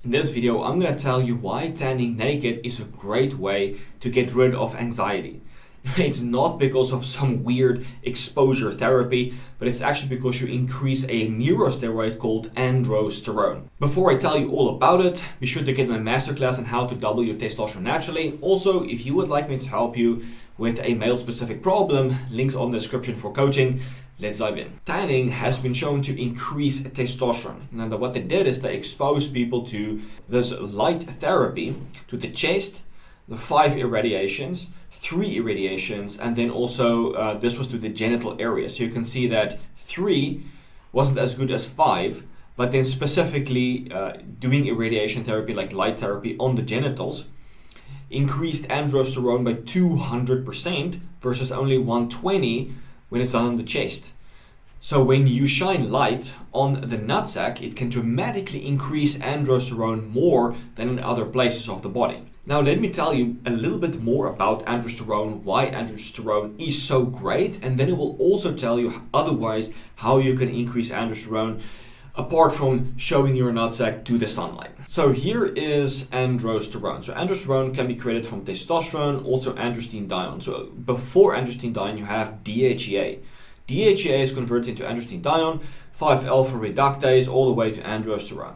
In this video, I'm going to tell you why tanning naked is a great way to get rid of anxiety. It's not because of some weird exposure therapy, but it's actually because you increase a neurosteroid called androsterone. Before I tell you all about it, be sure to get my masterclass on how to double your testosterone naturally. Also, if you would like me to help you with a male-specific problem, links on the description for coaching. Let's dive in. Tanning has been shown to increase testosterone. Now, what they did is they exposed people to this light therapy to the chest, the 5 irradiations, 3 irradiations, and then also this was to the genital area. So you can see that 3 wasn't as good as 5, but then specifically doing irradiation therapy like light therapy on the genitals increased androsterone by 200% versus only 120 when it's done on the chest. So when you shine light on the nutsack, it can dramatically increase androsterone more than in other places of the body. Now let me tell you a little bit more about androsterone, why androsterone is so great, and then it will also tell you otherwise how you can increase androsterone apart from showing your nutsack to the sunlight. So here is androsterone. So androsterone can be created from testosterone, also androstenedione. So before androstenedione you have DHEA. DHEA is converted into androstenedione, 5-alpha reductase, all the way to androsterone.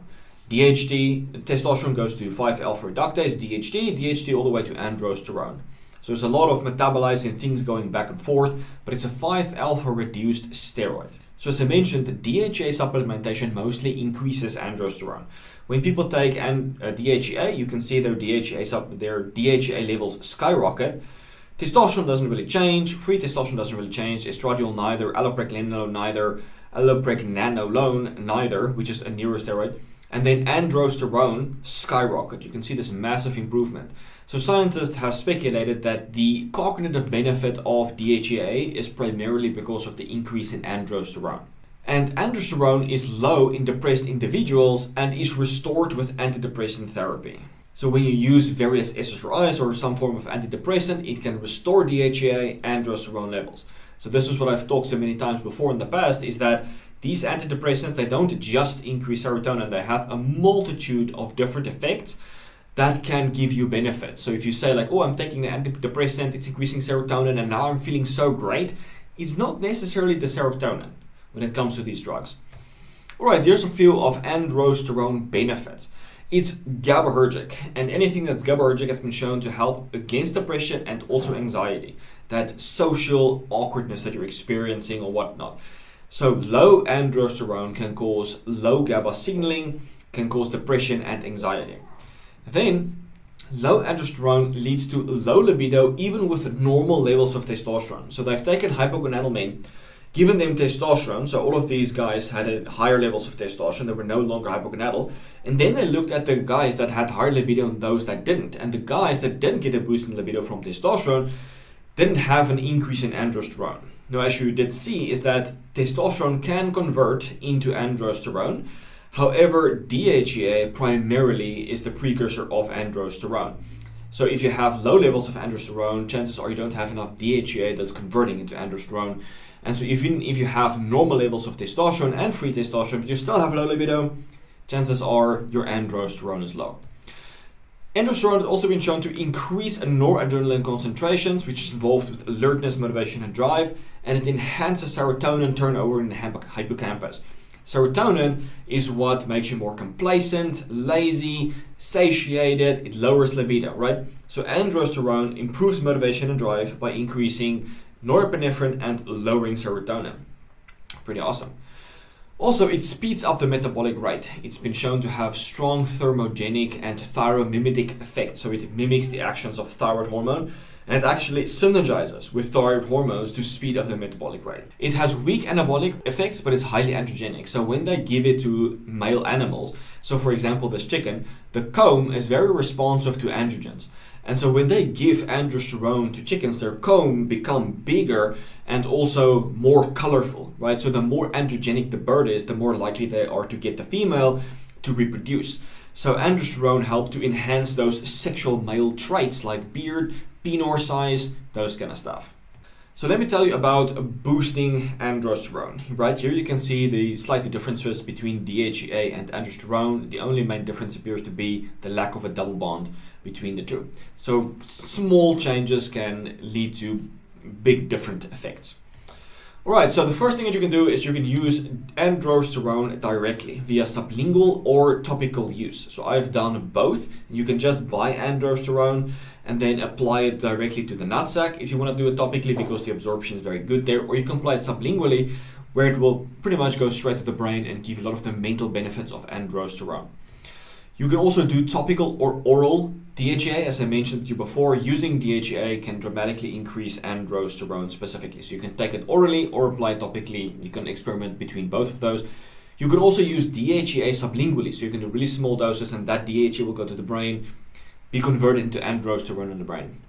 DHT, testosterone goes to 5-alpha reductase, DHT all the way to androsterone. So there's a lot of metabolizing things going back and forth, but it's a 5-alpha reduced steroid. So as I mentioned, the DHEA supplementation mostly increases androsterone. When people take DHEA, you can see their DHEA levels skyrocket. Testosterone doesn't really change, free testosterone doesn't really change, estradiol neither, allopregnanolone neither, allopregnanolone neither, which is a neurosteroid. And then androsterone skyrocket. You can see this massive improvement. So scientists have speculated that the cognitive benefit of DHEA is primarily because of the increase in androsterone. And androsterone is low in depressed individuals and is restored with antidepressant therapy. So when you use various SSRIs or some form of antidepressant, it can restore DHEA androsterone levels. So this is what I've talked so many times before in the past, is that these antidepressants, they don't just increase serotonin, they have a multitude of different effects that can give you benefits. So if you say like, oh, I'm taking an antidepressant, it's increasing serotonin and now I'm feeling so great, it's not necessarily the serotonin when it comes to these drugs. Alright, here's a few of androsterone benefits. It's GABAergic, and anything that's GABAergic has been shown to help against depression and also anxiety, that social awkwardness that you're experiencing or whatnot. So low androsterone can cause low GABA signaling, can cause depression and anxiety. Then, low androsterone leads to low libido even with normal levels of testosterone. So they've taken hypogonadal men, given them testosterone, so all of these guys had higher levels of testosterone, they were no longer hypogonadal, and then they looked at the guys that had higher libido and those that didn't. And the guys that didn't get a boost in libido from testosterone didn't have an increase in androsterone. Now, as you did see, is that testosterone can convert into androsterone. However, DHEA primarily is the precursor of androsterone. So if you have low levels of androsterone, chances are you don't have enough DHEA that's converting into androsterone. And so even if you have normal levels of testosterone and free testosterone, but you still have low libido, chances are your androsterone is low. Androsterone has also been shown to increase noradrenaline concentrations, which is involved with alertness, motivation, and drive, and it enhances serotonin turnover in the hippocampus. Serotonin is what makes you more complacent, lazy, satiated, it lowers libido, right? So androsterone improves motivation and drive by increasing norepinephrine and lowering serotonin. Pretty awesome. Also, it speeds up the metabolic rate. It's been shown to have strong thermogenic and thyromimetic effects. So it mimics the actions of thyroid hormone and it actually synergizes with thyroid hormones to speed up the metabolic rate. It has weak anabolic effects, but it's highly androgenic. So when they give it to male animals, so for example this chicken, the comb is very responsive to androgens. And so when they give androsterone to chickens, their comb become bigger and also more colorful, right? So the more androgenic the bird is, the more likely they are to get the female to reproduce. So androsterone helps to enhance those sexual male traits like beard, penile size, those kind of stuff. So let me tell you about boosting androsterone. Right here you can see the slight differences between DHEA and androsterone. The only main difference appears to be the lack of a double bond between the two. So small changes can lead to big different effects. Alright, so the first thing that you can do is you can use androsterone directly via sublingual or topical use. So I've done both. You can just buy androsterone and then apply it directly to the nutsack if you want to do it topically, because the absorption is very good there, or you can apply it sublingually where it will pretty much go straight to the brain and give you a lot of the mental benefits of androsterone. You can also do topical or oral DHEA, as I mentioned to you before. Using DHEA can dramatically increase androsterone specifically. So you can take it orally or apply it topically. You can experiment between both of those. You can also use DHEA sublingually. So you can do really small doses and that DHEA will go to the brain, be converted into androsterone in the brain.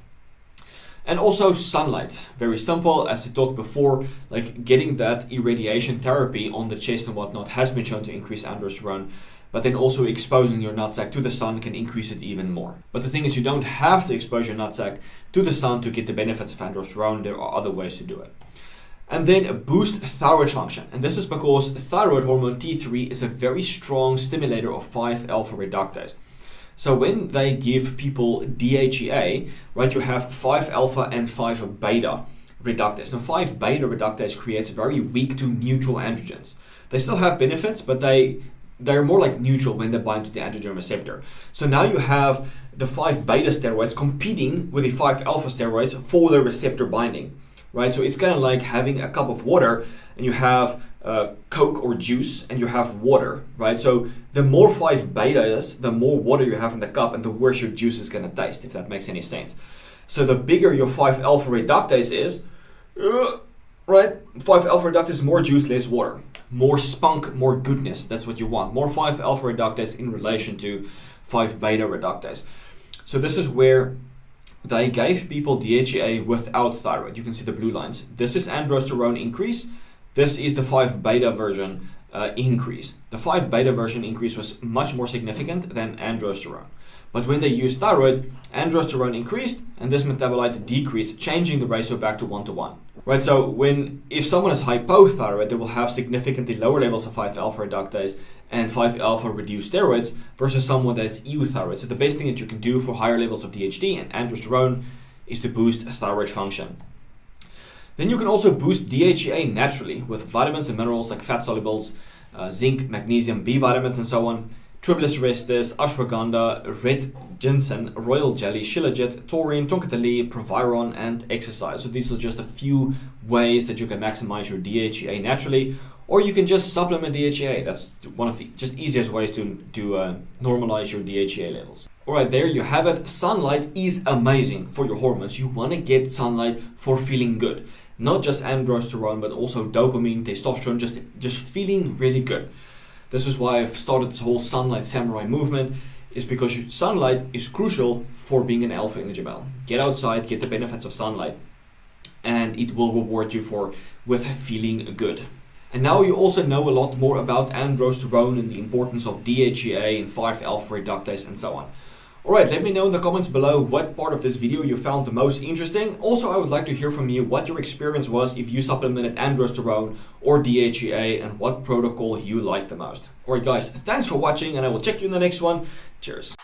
And also sunlight. Very simple, as I talked before, like getting that irradiation therapy on the chest and whatnot has been shown to increase androsterone. But then also exposing your nutsack to the sun can increase it even more. But the thing is, you don't have to expose your nutsack to the sun to get the benefits of androsterone. There are other ways to do it. And then boost thyroid function. And this is because thyroid hormone T3 is a very strong stimulator of 5-alpha reductase. So when they give people DHEA, right, you have 5-alpha and 5-beta reductase. Now 5-beta reductase creates very weak to neutral androgens. They still have benefits, but they're more like neutral when they bind to the androgen receptor. So now you have the 5-beta steroids competing with the 5-alpha steroids for the receptor binding, right? So it's kind of like having a cup of water and you have Coke or juice and you have water, right? So the more 5-beta is, the more water you have in the cup and the worse your juice is going to taste, if that makes any sense. So the bigger your 5-alpha reductase is, right? 5-alpha reductase is more juice, less water. More spunk, more goodness. That's what you want. More 5-alpha reductase in relation to 5-beta reductase. So this is where they gave people DHEA without thyroid. You can see the blue lines. This is androsterone increase. This is the 5-beta version increase. The 5-beta version increase was much more significant than androsterone. But when they used thyroid, androsterone increased and this metabolite decreased, changing the ratio back to 1:1. Right, so if someone is hypothyroid, they will have significantly lower levels of 5-alpha reductase and 5-alpha reduced steroids versus someone that is euthyroid. So the best thing that you can do for higher levels of DHT and androsterone is to boost thyroid function. Then you can also boost DHEA naturally with vitamins and minerals like fat solubles, zinc, magnesium, B vitamins and so on. Tribulus restis, ashwagandha, red ginseng, royal jelly, shilajit, taurine, tonkattali, proviron, and exercise. So these are just a few ways that you can maximize your DHEA naturally, or you can just supplement DHEA. That's one of the just easiest ways to normalize your DHEA levels. Alright, there you have it. Sunlight is amazing for your hormones. You want to get sunlight for feeling good. Not just androsterone, but also dopamine, testosterone, just feeling really good. This is why I've started this whole sunlight samurai movement, is because sunlight is crucial for being an alpha individual. Get outside, get the benefits of sunlight, and it will reward you with feeling good. And now you also know a lot more about androsterone and the importance of DHEA and 5-alpha reductase and so on. Alright, let me know in the comments below what part of this video you found the most interesting. Also, I would like to hear from you what your experience was if you supplemented androsterone or DHEA and what protocol you liked the most. Alright guys, thanks for watching and I will check you in the next one. Cheers.